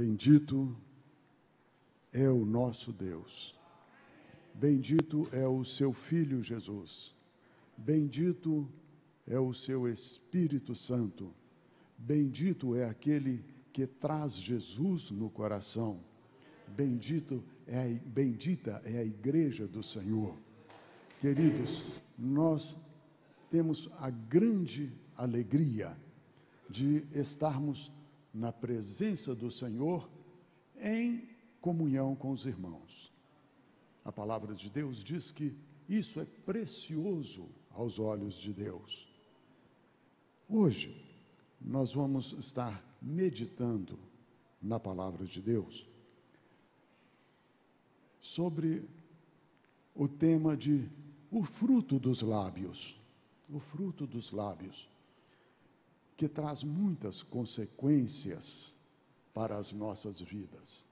Bendito é o nosso Deus. Bendito é o seu Filho Jesus. Bendito é o seu Espírito Santo. Bendito é aquele que traz Jesus no coração. Bendita é a igreja do Senhor. Queridos, nós temos a grande alegria de estarmos na presença do Senhor em comunhão com os irmãos. A palavra de Deus diz que isso é precioso aos olhos de Deus. Hoje, nós vamos estar meditando na palavra de Deus sobre o tema de o fruto dos lábios. O fruto dos lábios, que traz muitas consequências para as nossas vidas,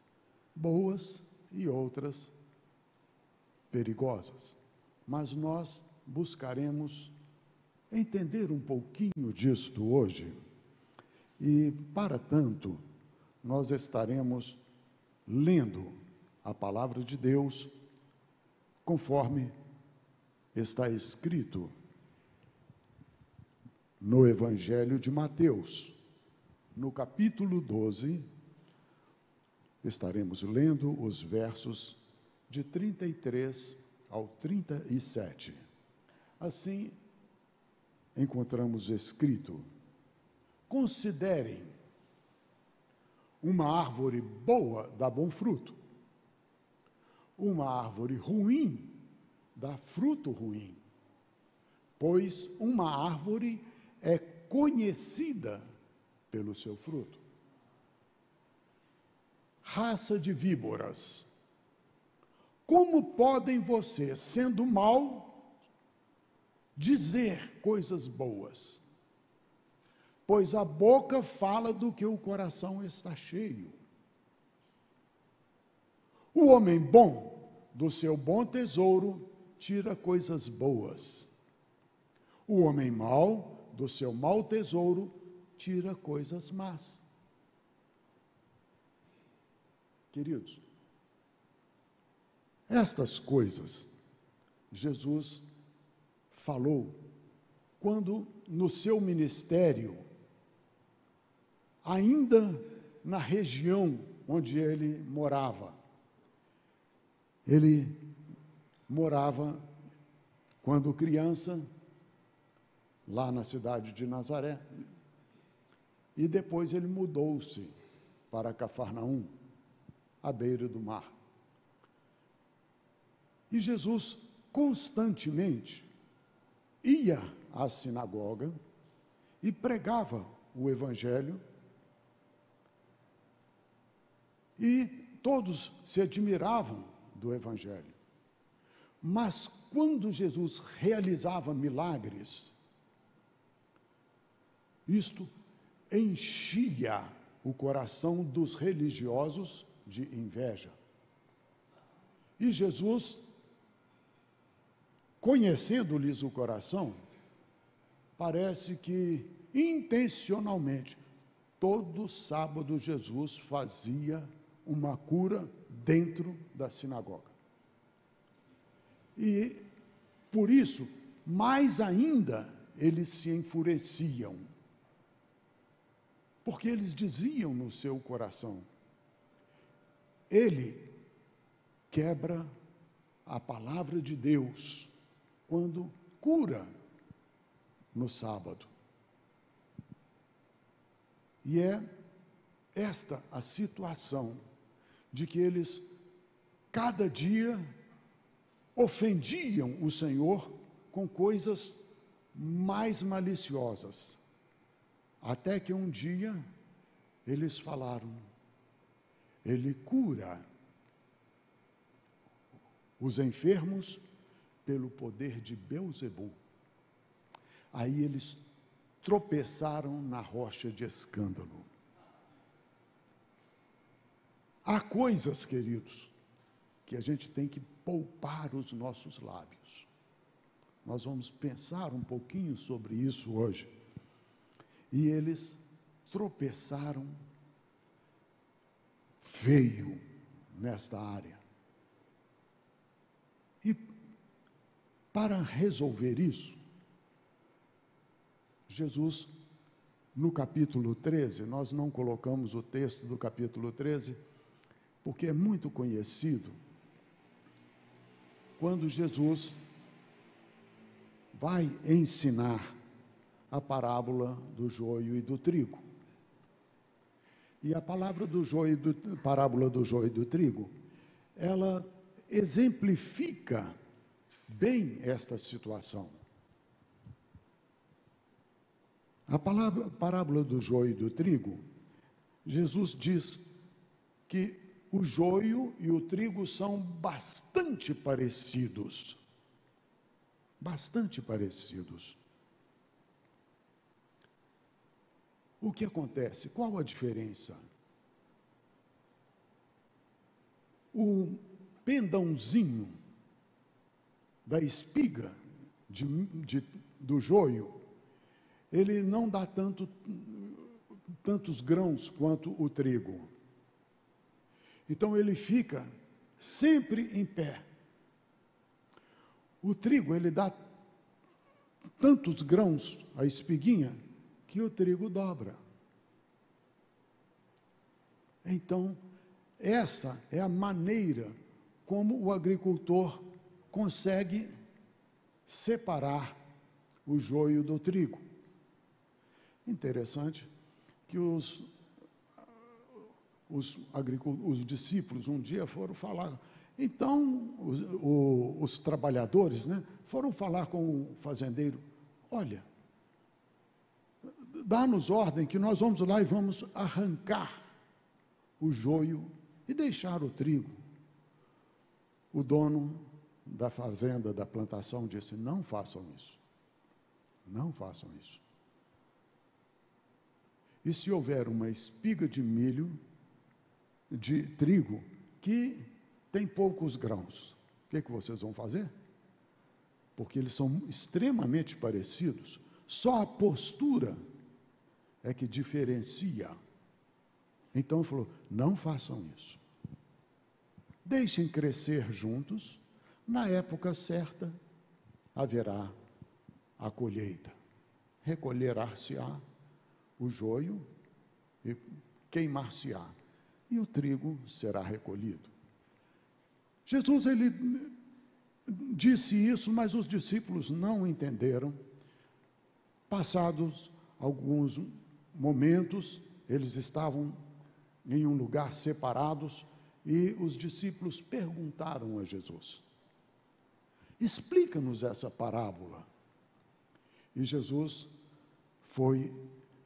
boas e outras perigosas. Mas nós buscaremos entender um pouquinho disto hoje. E, para tanto, nós estaremos lendo a palavra de Deus conforme está escrito no Evangelho de Mateus, no capítulo 12, estaremos lendo os versos de 33 ao 37. Assim, encontramos escrito: considerem uma árvore boa dá bom fruto, uma árvore ruim dá fruto ruim, pois uma árvore é conhecida pelo seu fruto. Raça de víboras, como podem vocês, sendo mau, dizer coisas boas? Pois a boca fala do que o coração está cheio. O homem bom, do seu bom tesouro, tira coisas boas. O homem mau, do seu mau tesouro, tira coisas más. Queridos, estas coisas Jesus falou quando no seu ministério, ainda na região onde ele morava. Ele morava, quando criança, lá na cidade de Nazaré, e depois ele mudou-se para Cafarnaum, à beira do mar. E Jesus constantemente ia à sinagoga e pregava o Evangelho, e todos se admiravam do Evangelho. Mas quando Jesus realizava milagres, isto enchia o coração dos religiosos de inveja. E Jesus, conhecendo-lhes o coração, parece que intencionalmente, todo sábado Jesus fazia uma cura dentro da sinagoga. E, por isso, mais ainda, eles se enfureciam, porque eles diziam no seu coração: ele quebra a palavra de Deus quando cura no sábado. E é esta a situação de que eles, cada dia, ofendiam o Senhor com coisas mais maliciosas. Até que um dia eles falaram: ele cura os enfermos pelo poder de Beelzebul. Aí eles tropeçaram na rocha de escândalo. Há coisas, queridos, que a gente tem que poupar os nossos lábios. Nós vamos pensar um pouquinho sobre isso hoje. E eles tropeçaram veio nesta área. E para resolver isso, Jesus, no capítulo 13, nós não colocamos o texto do capítulo 13, porque é muito conhecido, quando Jesus vai ensinar a parábola do joio e do trigo. E a parábola do joio e do trigo, ela exemplifica bem esta situação. A parábola do joio e do trigo, Jesus diz que o joio e o trigo são bastante parecidos. Bastante parecidos. O que acontece? Qual a diferença? O pendãozinho da espiga do joio, ele não dá tantos grãos quanto o trigo. Então, ele fica sempre em pé. O trigo, ele dá tantos grãos, a espiguinha, que o trigo dobra. Então, essa é a maneira como o agricultor consegue separar o joio do trigo. Interessante que os discípulos um dia foram falar. Então, os trabalhadores, né, foram falar com o fazendeiro: olha, dá-nos ordem que nós vamos lá e vamos arrancar o joio e deixar o trigo. O dono da fazenda, da plantação, disse: não façam isso. Não façam isso. E se houver uma espiga de milho, de trigo, que tem poucos grãos, o que vocês vão fazer? Porque eles são extremamente parecidos, só a postura é que diferencia. Então ele falou: não façam isso. Deixem crescer juntos, na época certa haverá a colheita. Recolherá-se-á o joio e queimar-se-á, e o trigo será recolhido. Jesus, ele disse isso, mas os discípulos não entenderam. Passados alguns momentos, eles estavam em um lugar separados, e os discípulos perguntaram a Jesus: explica-nos essa parábola. E Jesus foi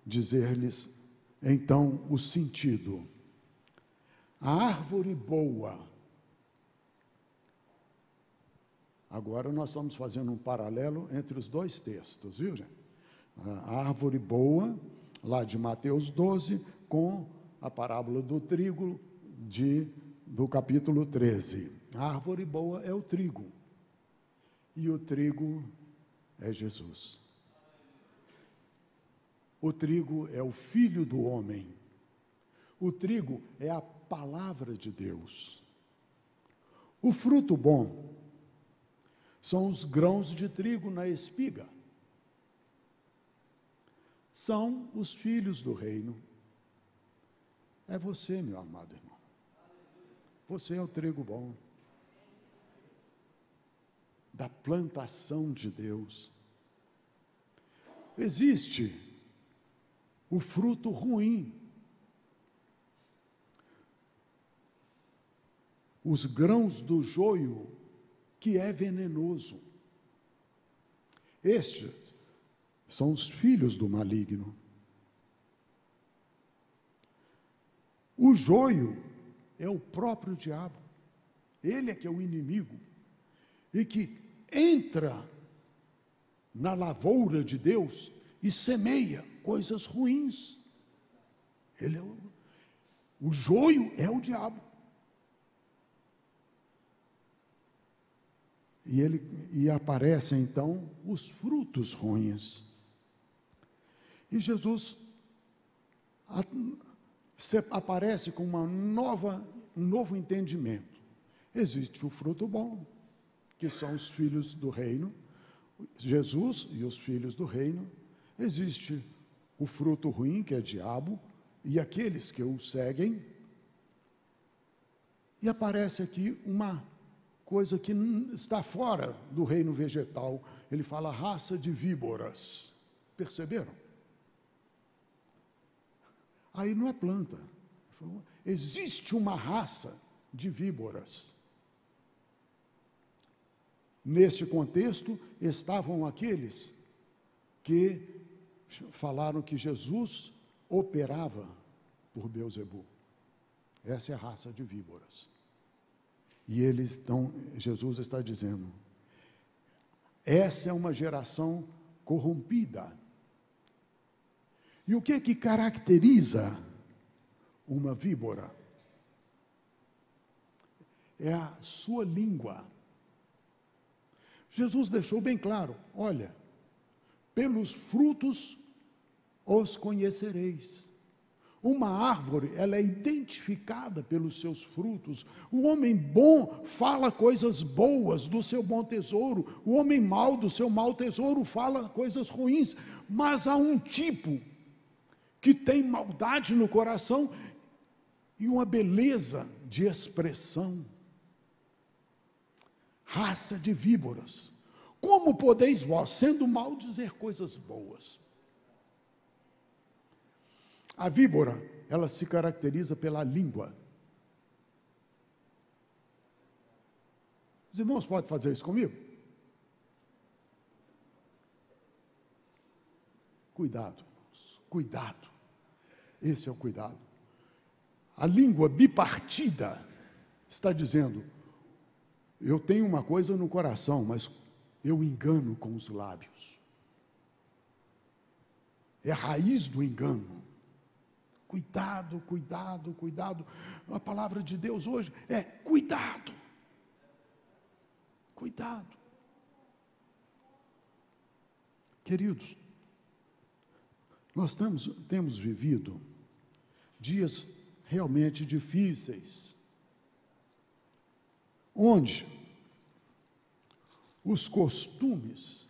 dizer-lhes, então, o sentido. A árvore boa. Agora nós estamos fazendo um paralelo entre os dois textos, viu, gente? A árvore boa, lá de Mateus 12, com a parábola do trigo do capítulo 13. A árvore boa é o trigo, e o trigo é Jesus. O trigo é o Filho do homem. O trigo é a palavra de Deus. O fruto bom são os grãos de trigo na espiga. São os filhos do reino. É você, meu amado irmão. Você é o trigo bom, da plantação de Deus. Existe o fruto ruim, os grãos do joio, que é venenoso. Estes são os filhos do maligno. O joio é o próprio diabo. Ele é que é o inimigo e que entra na lavoura de Deus e semeia coisas ruins. Ele é o joio é o diabo. E aparecem então os frutos ruins. E Jesus aparece com um novo entendimento. Existe o fruto bom, que são os filhos do reino, Jesus e os filhos do reino. Existe o fruto ruim, que é o diabo, e aqueles que o seguem. E aparece aqui uma coisa que está fora do reino vegetal. Ele fala raça de víboras. Perceberam? Aí não é planta. Existe uma raça de víboras. Neste contexto, estavam aqueles que falaram que Jesus operava por Beelzebul. Essa é a raça de víboras. E Jesus está dizendo, essa é uma geração corrompida. E o que caracteriza uma víbora? É a sua língua. Jesus deixou bem claro, olha, pelos frutos os conhecereis. Uma árvore, ela é identificada pelos seus frutos. O homem bom fala coisas boas do seu bom tesouro. O homem mau do seu mau tesouro fala coisas ruins. Mas há um tipo que tem maldade no coração e uma beleza de expressão. Raça de víboras. Como podeis vós, sendo mau, dizer coisas boas? A víbora, ela se caracteriza pela língua. Os irmãos podem fazer isso comigo? Cuidado, irmãos, cuidado. Esse é o cuidado. A língua bipartida está dizendo, eu tenho uma coisa no coração, mas eu engano com os lábios. É a raiz do engano. Cuidado, cuidado, cuidado. A palavra de Deus hoje é cuidado. Cuidado. Queridos, nós temos vivido dias realmente difíceis, onde os costumes,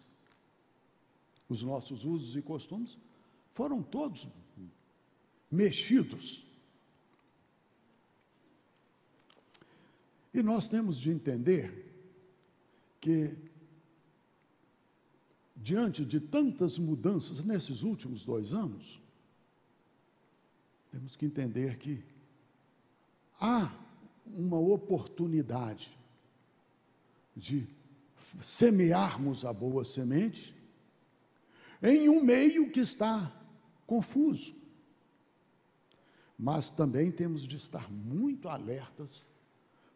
os nossos usos e costumes, foram todos mexidos. E nós temos de entender que, diante de tantas mudanças nesses últimos 2 anos, temos que entender que há uma oportunidade de semearmos a boa semente em um meio que está confuso. Mas também temos de estar muito alertas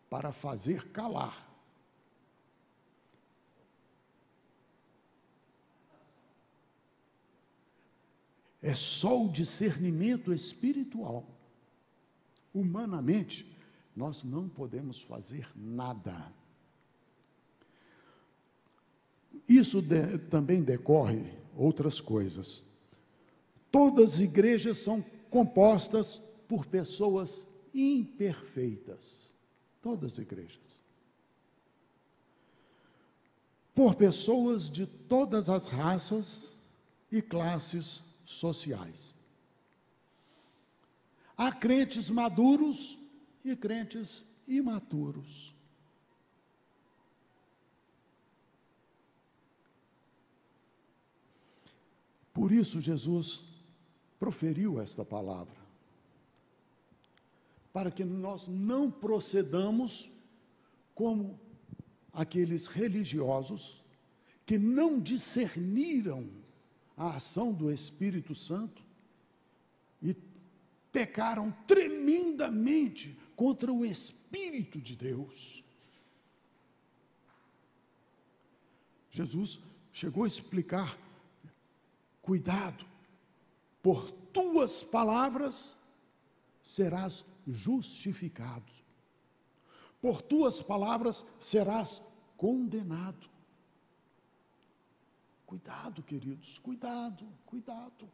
para fazer calar. É só o discernimento espiritual. Humanamente, nós não podemos fazer nada. Isso também decorre outras coisas. Todas as igrejas são compostas por pessoas imperfeitas. Todas as igrejas. Por pessoas de todas as raças e classes sociais. Há crentes maduros e crentes imaturos. Por isso Jesus proferiu esta palavra, para que nós não procedamos como aqueles religiosos que não discerniram a ação do Espírito Santo e pecaram tremendamente contra o Espírito de Deus. Jesus chegou a explicar, cuidado, por tuas palavras serás justificado, por tuas palavras serás condenado. Cuidado, queridos, cuidado, cuidado.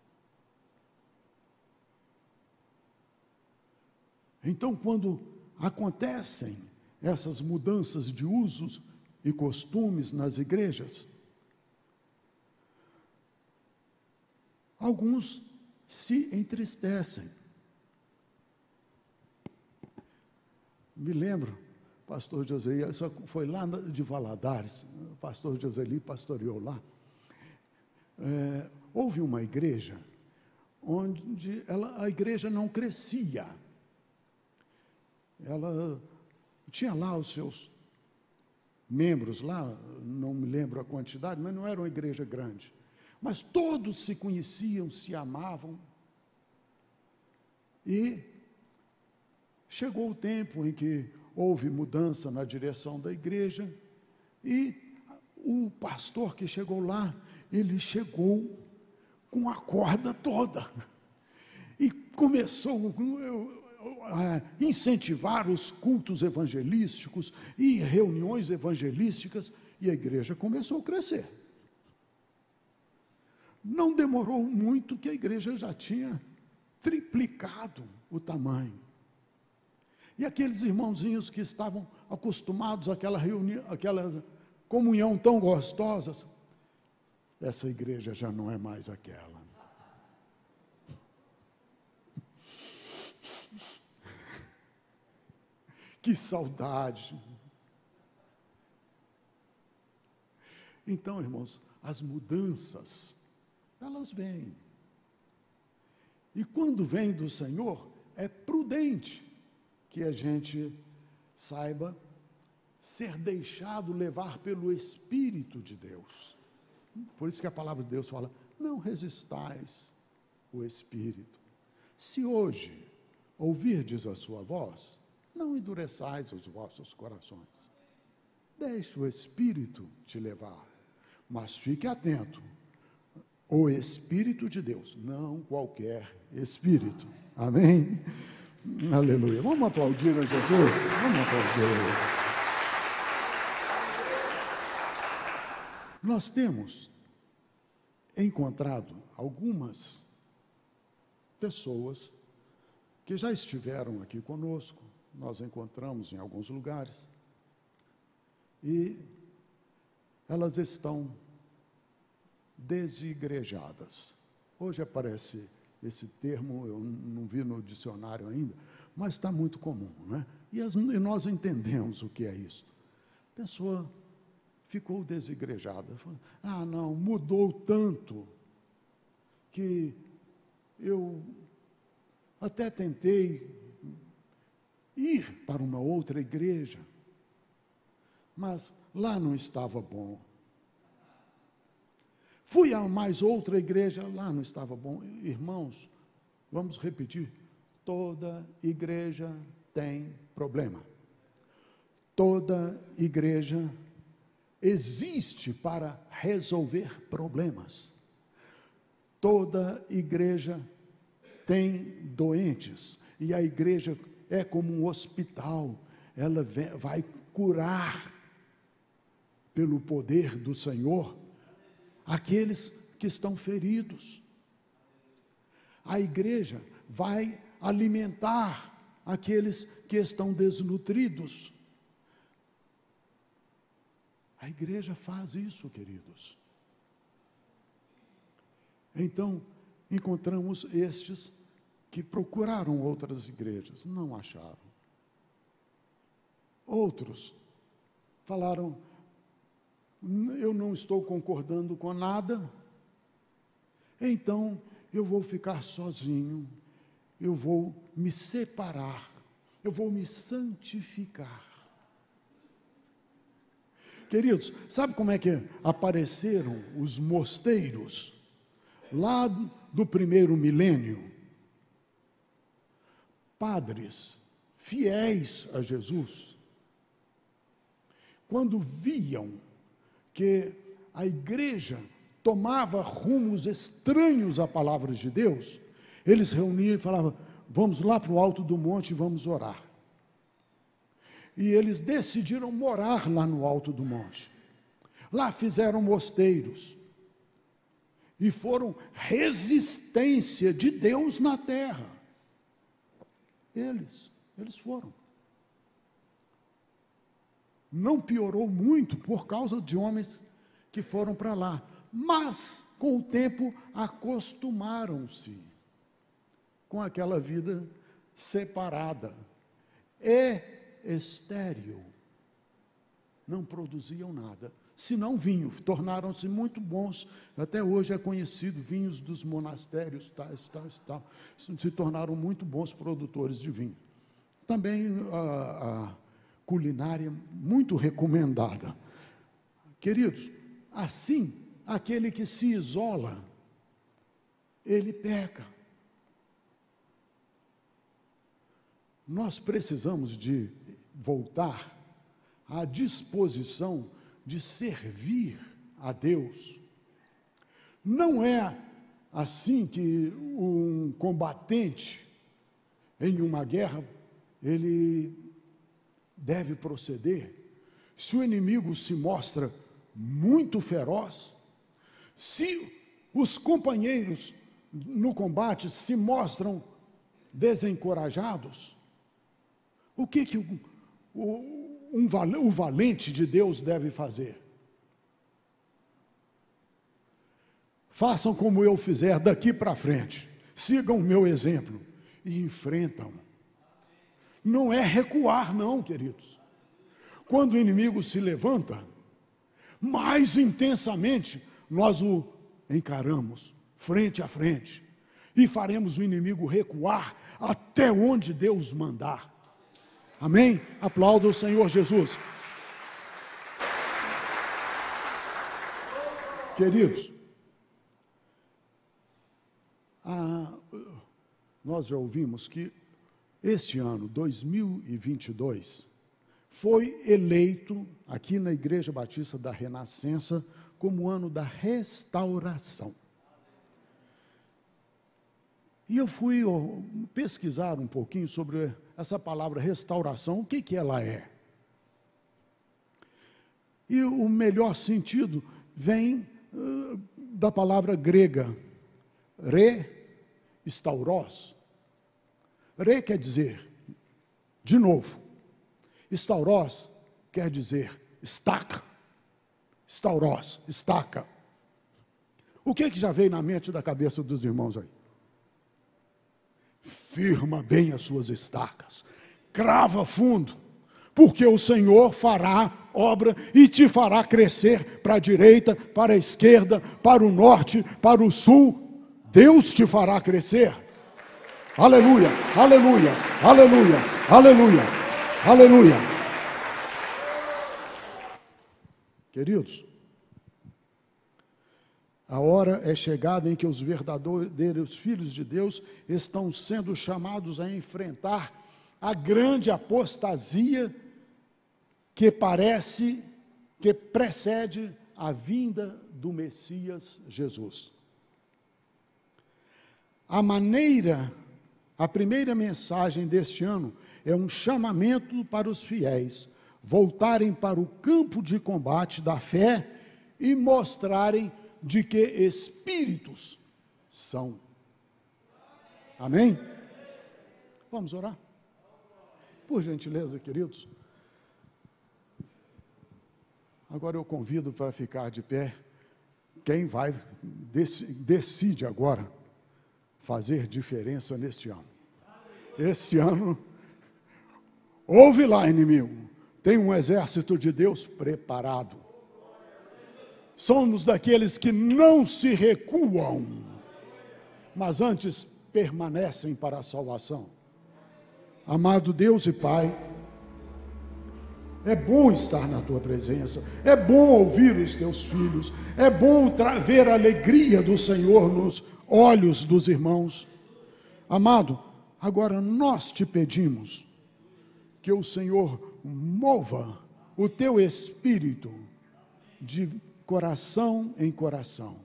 Então, quando acontecem essas mudanças de usos e costumes nas igrejas, alguns se entristecem. Me lembro, pastor José, isso foi lá de Valadares, o pastor Joseli pastoreou lá. Houve uma igreja onde a igreja não crescia. Ela tinha lá os seus membros lá, não me lembro a quantidade, mas não era uma igreja grande. Mas todos se conheciam, se amavam. E chegou o tempo em que houve mudança na direção da igreja, e o pastor que chegou lá, ele chegou com a corda toda, e começou a incentivar os cultos evangelísticos e reuniões evangelísticas, e a igreja começou a crescer. Não demorou muito que a igreja já tinha triplicado o tamanho. E aqueles irmãozinhos que estavam acostumados àquela reunião, àquela comunhão tão gostosa, essa igreja já não é mais aquela. Que saudade! Então, irmãos, as mudanças, elas vêm. E quando vem do Senhor, é prudente que a gente saiba ser deixado levar pelo Espírito de Deus. Por isso que a palavra de Deus fala, não resistais o Espírito. Se hoje ouvirdes a sua voz, não endureçais os vossos corações. Deixe o Espírito te levar, mas fique atento. O Espírito de Deus, não qualquer Espírito. Amém? Aleluia. Vamos aplaudir a Jesus? Vamos aplaudir. Nós temos encontrado algumas pessoas que já estiveram aqui conosco, nós encontramos em alguns lugares, e elas estão desigrejadas. Hoje aparece esse termo, eu não vi no dicionário ainda, mas está muito comum, né? E nós entendemos o que é isso. A pessoa ficou desigrejada. Ah, não, mudou tanto que eu até tentei ir para uma outra igreja, mas lá não estava bom. Fui a mais outra igreja, lá não estava bom. Irmãos, vamos repetir, toda igreja tem problema. Toda igreja existe para resolver problemas. Toda igreja tem doentes, e a igreja é como um hospital, ela vai curar, pelo poder do Senhor, aqueles que estão feridos. A igreja vai alimentar aqueles que estão desnutridos. A igreja faz isso, queridos. Então, encontramos estes que procuraram outras igrejas, não acharam. Outros falaram, eu não estou concordando com nada, então eu vou ficar sozinho, eu vou me separar, eu vou me santificar. Queridos, sabe como é que apareceram os mosteiros lá do primeiro milênio? Padres fiéis a Jesus, quando viam que a igreja tomava rumos estranhos à palavra de Deus, eles reuniam e falavam, vamos lá para o alto do monte e vamos orar. E eles decidiram morar lá no alto do monte. Lá fizeram mosteiros. E foram resistência de Deus na terra. Eles Eles foram. Não piorou muito por causa de homens que foram para lá, mas com o tempo acostumaram-se com aquela vida separada e estéril. Não produziam nada, senão vinho. Tornaram-se muito bons. Até hoje é conhecido, vinhos dos monastérios, tais. Se tornaram muito bons produtores de vinho. Também a culinária muito recomendada. Queridos, assim, aquele que se isola, ele peca. Nós precisamos de voltar à disposição de servir a Deus. Não é assim que um combatente em uma guerra, ele deve proceder. Se o inimigo se mostra muito feroz, se os companheiros no combate se mostram desencorajados, o que o valente de Deus deve fazer? Façam como eu fizer daqui para frente, sigam o meu exemplo e enfrentam. Não é recuar, não, queridos. Quando o inimigo se levanta, mais intensamente nós o encaramos, frente a frente, e faremos o inimigo recuar até onde Deus mandar. Amém? Aplauda o Senhor Jesus. Queridos, nós já ouvimos que este ano, 2022, foi eleito aqui na Igreja Batista da Renascença como o ano da restauração. E eu fui pesquisar um pouquinho sobre essa palavra restauração, o que ela é. E o melhor sentido vem da palavra grega, re-stauros. Re quer dizer, de novo. Stauros quer dizer estaca. Stauros, estaca. O que já veio na mente da cabeça dos irmãos aí? Firma bem as suas estacas, crava fundo, porque o Senhor fará obra e te fará crescer para a direita, para a esquerda, para o norte, para o sul. Deus te fará crescer. Aleluia, aleluia, aleluia, aleluia, aleluia. Queridos, a hora é chegada em que os verdadeiros filhos de Deus estão sendo chamados a enfrentar a grande apostasia que precede a vinda do Messias Jesus. A primeira mensagem deste ano é um chamamento para os fiéis voltarem para o campo de combate da fé e mostrarem de que espíritos são. Amém? Vamos orar? Por gentileza, queridos. Agora eu convido para ficar de pé quem vai, decide agora fazer diferença neste ano. Esse ano, ouve lá, inimigo, tem um exército de Deus preparado. Somos daqueles que não se recuam, mas antes permanecem para a salvação. Amado Deus e Pai, é bom estar na Tua presença, é bom ouvir os Teus filhos, é bom ver a alegria do Senhor nos olhos dos irmãos. Amado, agora nós te pedimos que o Senhor mova o Teu Espírito de coração em coração,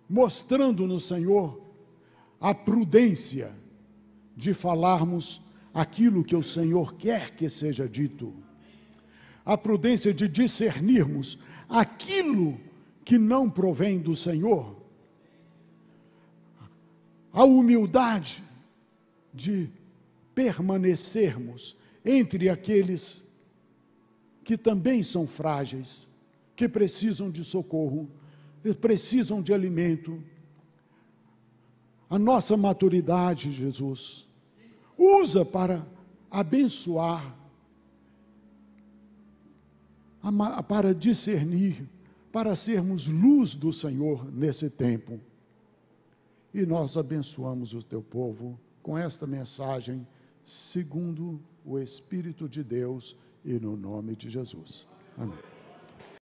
mostrando-nos, Senhor, a prudência de falarmos aquilo que o Senhor quer que seja dito, a prudência de discernirmos aquilo que não provém do Senhor, a humildade de permanecermos entre aqueles que também são frágeis, que precisam de socorro, precisam de alimento. A nossa maturidade, Jesus, usa para abençoar, para discernir, para sermos luz do Senhor nesse tempo. E nós abençoamos o teu povo com esta mensagem, segundo o Espírito de Deus e no nome de Jesus. Amém.